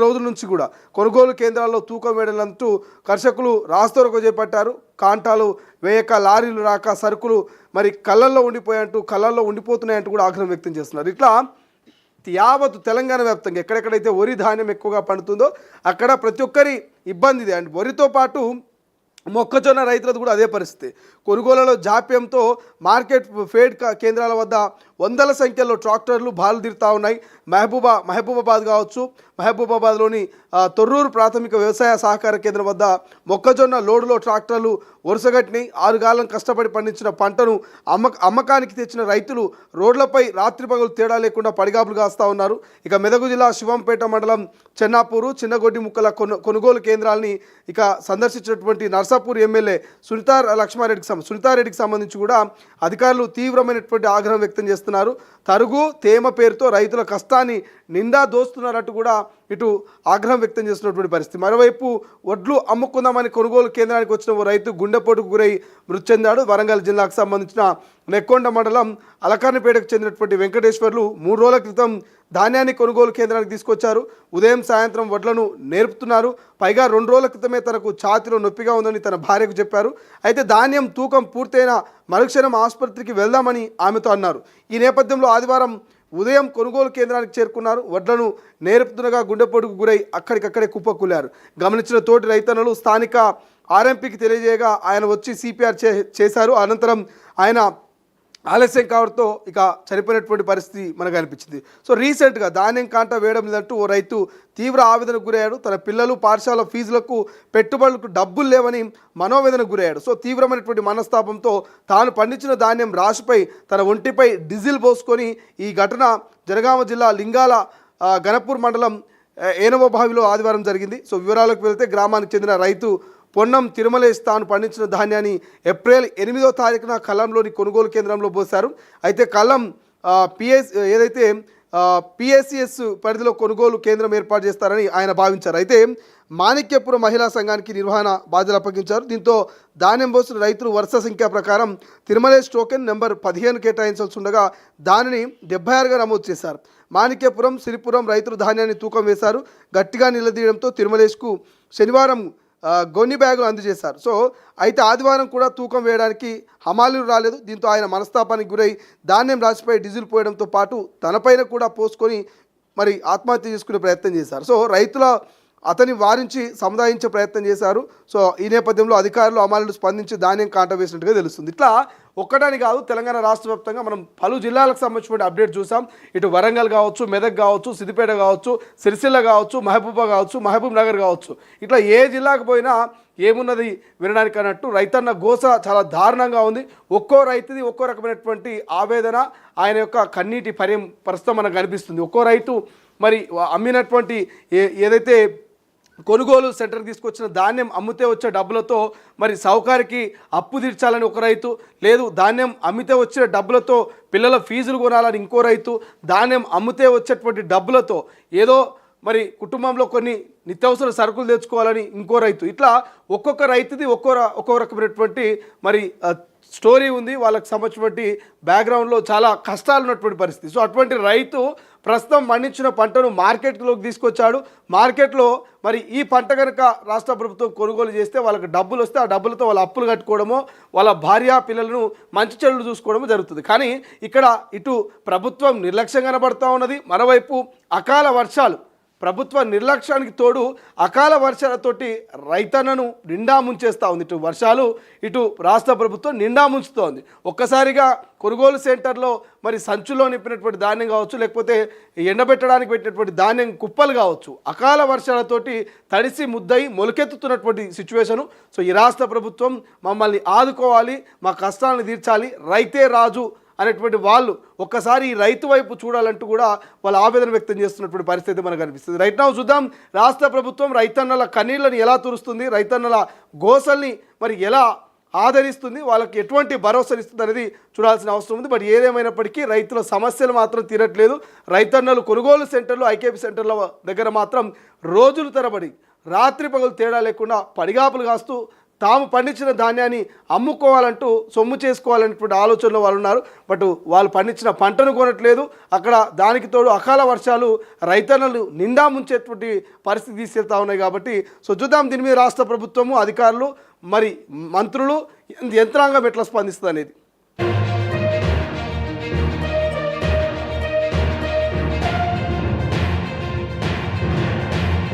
రోజుల నుంచి కూడా కొనుగోలు కేంద్రాల్లో తూకం వేయడంటూ కర్షకులు రాస్తారోకో చేపట్టారు. కాంటాలు వేయక, లారీలు రాక, సరుకులు మరి కళ్ళల్లో ఉండిపోతున్నాయంటూ కూడా ఆగ్రహం వ్యక్తం చేస్తున్నారు. ఇట్లా యావత్ తెలంగాణ వ్యాప్తంగా ఎక్కడెక్కడైతే వరి ధాన్యం ఎక్కువగా పండుతుందో అక్కడ ప్రతి ఒక్కరి ఇబ్బంది ఇది. అండ్ వరితో పాటు మొక్కజొన్న రైతులది కూడా అదే పరిస్థితి. కొనుగోలులో జాప్యంతో మార్కెట్ ఫేడ్ కేంద్రాల వద్ద వందల సంఖ్యలో ట్రాక్టర్లు బాలు తీరుతూ ఉన్నాయి. మహబూబాబాద్ కావచ్చు, మహబూబాబాద్లోని తొర్రూరు ప్రాథమిక వ్యవసాయ సహకార కేంద్రం వద్ద మొక్కజొన్న లోడులో ట్రాక్టర్లు వరుసగట్టినాయి. 6 కాలం కష్టపడి పండించిన పంటను అమ్మకానికి తెచ్చిన రైతులు రోడ్లపై రాత్రి పగలు తేడా లేకుండా పడిగాపులు కాస్తూ ఉన్నారు. ఇక మెదక్ జిల్లా శివంపేట మండలం చెన్నాపూరు, చిన్నగొడ్డి ముక్కల కొనుగోలు కేంద్రాలని ఇక సందర్శించినటువంటి నర్సాపూర్ ఎమ్మెల్యే సునీతారెడ్డికి సంబంధించి కూడా అధికారులు తీవ్రమైనటువంటి ఆగ్రహం వ్యక్తం చేస్తున్నారు. తరుగు తేమ పేరుతో రైతుల కష్టాన్ని నిండా దోస్తున్నారంటూ కూడా ఇటు ఆగ్రహం వ్యక్తం చేస్తున్నటువంటి పరిస్థితి. మరోవైపు వడ్లు అమ్ముకుందామని కొనుగోలు కేంద్రానికి వచ్చిన ఓ రైతు గుండెపోటుకు గురై మృతి చెందాడు. వరంగల్ జిల్లాకు సంబంధించిన నెక్కొండ మండలం అలకానిపేటకు చెందినటువంటి వెంకటేశ్వర్లు 3 రోజుల క్రితం ధాన్యాన్ని కొనుగోలు కేంద్రానికి తీసుకొచ్చారు. ఉదయం సాయంత్రం వడ్లను నేర్పుతున్నారు. పైగా 2 రోజుల క్రితమే తనకు ఛాతీలో నొప్పిగా ఉందని తన భార్యకు చెప్పారు. అయితే ధాన్యం తూకం పూర్తయిన మరుక్షణం ఆసుపత్రికి వెళ్దామని ఆమెతో అన్నారు. ఈ నేపథ్యంలో ఆదివారం ఉదయం కొనుగోలు కేంద్రానికి చేరుకున్నారు. వడ్లను నేర్పుతుండగా గుండెపోటుకు గురై అక్కడికక్కడే కుప్పకూలారు. గమనించిన తోటి రైతన్నలు స్థానిక ఆర్ఎంపీకి తెలియజేయగా ఆయన వచ్చి సిపిఆర్ చేశారు. అనంతరం ఆయన ఆలస్యం కావడంతో ఇక చనిపోయినటువంటి పరిస్థితి మనకు అనిపించింది. సో రీసెంట్గా ధాన్యం కాంట వేయడం లేదంటూ ఓ రైతు తీవ్ర ఆవేదనకు గురయ్యాడు. తన పిల్లలు పాఠశాల ఫీజులకు పెట్టుబడులకు డబ్బులు లేవని మనోవేదనకు గురయ్యాడు. సో తీవ్రమైనటువంటి మనస్తాపంతో తాను పండించిన ధాన్యం రాశిపై తన ఒంటిపై డీజిల్ పోసుకొని ఈ ఘటన జనగామ జిల్లా లింగాల గణపూర్ మండలం ఏనవబావిలో ఆదివారం జరిగింది. సో వివరాలకు వెళ్తే గ్రామానికి చెందిన రైతు పొన్నం తిరుమలేష్ తాను పండించిన ధాన్యాన్ని ఏప్రిల్ 8వ తారీఖున కల్లంలోని కొనుగోలు కేంద్రంలో పోశారు. అయితే కల్లం పిఎస్సిఎస్ పరిధిలో కొనుగోలు కేంద్రం ఏర్పాటు చేస్తారని ఆయన భావించారు. అయితే మాణిక్యపురం మహిళా సంఘానికి నిర్వహణ బాధ్యతలు అప్పగించారు. దీంతో ధాన్యం పోసిన రైతులు వరుస సంఖ్య ప్రకారం తిరుమలేష్ టోకెన్ నెంబర్ 15 కేటాయించాల్సి ఉండగా దానిని 76గా నమోదు చేశారు. మాణిక్యపురం, సిరిపురం రైతులు ధాన్యాన్ని తూకం వేశారు. గట్టిగా నిలదీయడంతో తిరుమలేష్కు శనివారం గొన్ని బ్యాగులు అందజేశారు. సో అయితే ఆదివారం కూడా తూకం వేయడానికి హమాలీలు రాలేదు. దీంతో ఆయన మనస్తాపానికి గురై ధాన్యం రాశిపై డీజిల్ పోయడంతో పాటు తనపైన కూడా పోసుకొని మరి ఆత్మహత్య చేసుకునే ప్రయత్నం చేశారు. సో రైతుల అతని వారించి సముదాయించే ప్రయత్నం చేశారు. సో ఈ నేపథ్యంలో అధికారులు హమాలీలు స్పందించి ధాన్యం కాంట వేసినట్టుగా తెలుస్తుంది. ఇట్లా ఒక్కటాని కాదు, తెలంగాణ రాష్ట్ర వ్యాప్తంగా మనం పలు జిల్లాలకు సంబంధించిన అప్డేట్ చూసాం. ఇటు వరంగల్ కావచ్చు, మెదక్ కావచ్చు, సిద్దిపేట కావచ్చు, సిరిసిల్ల కావచ్చు, మహబూబ్ నగర్ కావచ్చు, ఇట్లా ఏ జిల్లాకు పోయినా ఏమున్నది వినడానికి అన్నట్టు రైతన్న గోస చాలా దారుణంగా ఉంది. ఒక్కో రైతుది ఒక్కో రకమైనటువంటి ఆవేదన, ఆయన యొక్క కన్నీటి ప్రస్తుతం మనకు కనిపిస్తుంది. ఒక్కో రైతు మరి అమ్మినటువంటి ఏదైతే కొనుగోలు సెంటర్కి తీసుకొచ్చిన ధాన్యం అమ్మితే వచ్చే డబ్బులతో మరి సౌకర్యకి అప్పు తీర్చాలని ఒక రైతు, లేదు ధాన్యం అమ్మితే వచ్చే డబ్బులతో పిల్లల ఫీజులు కొనాలని ఇంకో రైతు, ధాన్యం అమ్మితే వచ్చేటువంటి డబ్బులతో ఏదో మరి కుటుంబంలో కొన్ని నిత్యావసర సరుకులు తెచ్చుకోవాలని ఇంకో రైతు. ఇట్లా ఒక్కొక్క రైతుది ఒక్కో రకమైనటువంటి మరి స్టోరీ ఉంది. వాళ్ళకి సంబంధించినటువంటి బ్యాక్గ్రౌండ్లో చాలా కష్టాలు ఉన్నటువంటి పరిస్థితి. సో అటువంటి రైతు ప్రస్తుతం పండించిన పంటను మార్కెట్లోకి తీసుకొచ్చాడు. మార్కెట్లో మరి ఈ పంట కనుక రాష్ట్ర ప్రభుత్వం కొనుగోలు చేస్తే వాళ్ళకి డబ్బులు వస్తే ఆ డబ్బులతో వాళ్ళ అప్పులు కట్టుకోవడమో, వాళ్ళ భార్య పిల్లలను మంచి చెడులు చూసుకోవడమో జరుగుతుంది. కానీ ఇక్కడ ఇటు ప్రభుత్వం నిర్లక్ష్యం కనబడుతూ ఉన్నది. మరోవైపు అకాల వర్షాలు, ప్రభుత్వ నిర్లక్ష్యానికి తోడు అకాల వర్షాలతోటి రైతన్నను నిండా ముంచేస్తూ ఉంది. ఇటు వర్షాలు, ఇటు రాష్ట్ర ప్రభుత్వం నిండా ముంచుతోంది. ఒక్కసారిగా కొనుగోలు సెంటర్లో మరి సంచుల్లో నింపినటువంటి ధాన్యం కావచ్చు, లేకపోతే ఎండబెట్టడానికి పెట్టినటువంటి ధాన్యం కుప్పలు కావచ్చు, అకాల వర్షాలతోటి తడిసి ముద్దయి మొలకెత్తుతున్నటువంటి సిచ్యువేషను. సో ఈ రాష్ట్ర ప్రభుత్వం మమ్మల్ని ఆదుకోవాలి, మా కష్టాలను తీర్చాలి, రైతే రాజు అనేటువంటి వాళ్ళు ఒక్కసారి ఈ రైతు వైపు చూడాలంటూ కూడా వాళ్ళ ఆవేదన వ్యక్తం చేస్తున్నటువంటి పరిస్థితి మనకు కనిపిస్తుంది. రైట్ నౌ చూద్దాం రాష్ట్ర ప్రభుత్వం రైతన్నల కన్నీళ్లను ఎలా తురుస్తుంది, రైతన్నల గోసల్ని మరి ఎలా ఆదరిస్తుంది, వాళ్ళకి ఎటువంటి భరోసానిస్తుంది అనేది చూడాల్సిన అవసరం ఉంది. బట్ ఏదేమైనప్పటికీ రైతుల సమస్యలు మాత్రం తీరట్లేదు. రైతన్నలు కొనుగోలు సెంటర్లు, ఐకేపీ సెంటర్ల దగ్గర మాత్రం రోజులు తరబడి రాత్రి పగలు తేడా లేకుండా పడిగాపులు కాస్తూ తాము పండించిన ధాన్యాన్ని అమ్ముకోవాలంటూ సొమ్ము చేసుకోవాలనేటువంటి ఆలోచనలో వాళ్ళు ఉన్నారు. బట్ వాళ్ళు పండించిన పంటను కొనట్లేదు. అక్కడ దానికి తోడు అకాల వర్షాలు రైతన్నలు నిండా ముంచేటువంటి పరిస్థితి తీసుకెళ్తా ఉన్నాయి. కాబట్టి సో చూద్దాం దీని మీద రాష్ట్ర ప్రభుత్వము, అధికారులు, మరి మంత్రులు, యంత్రాంగం ఎట్లా స్పందిస్తుంది అనేది.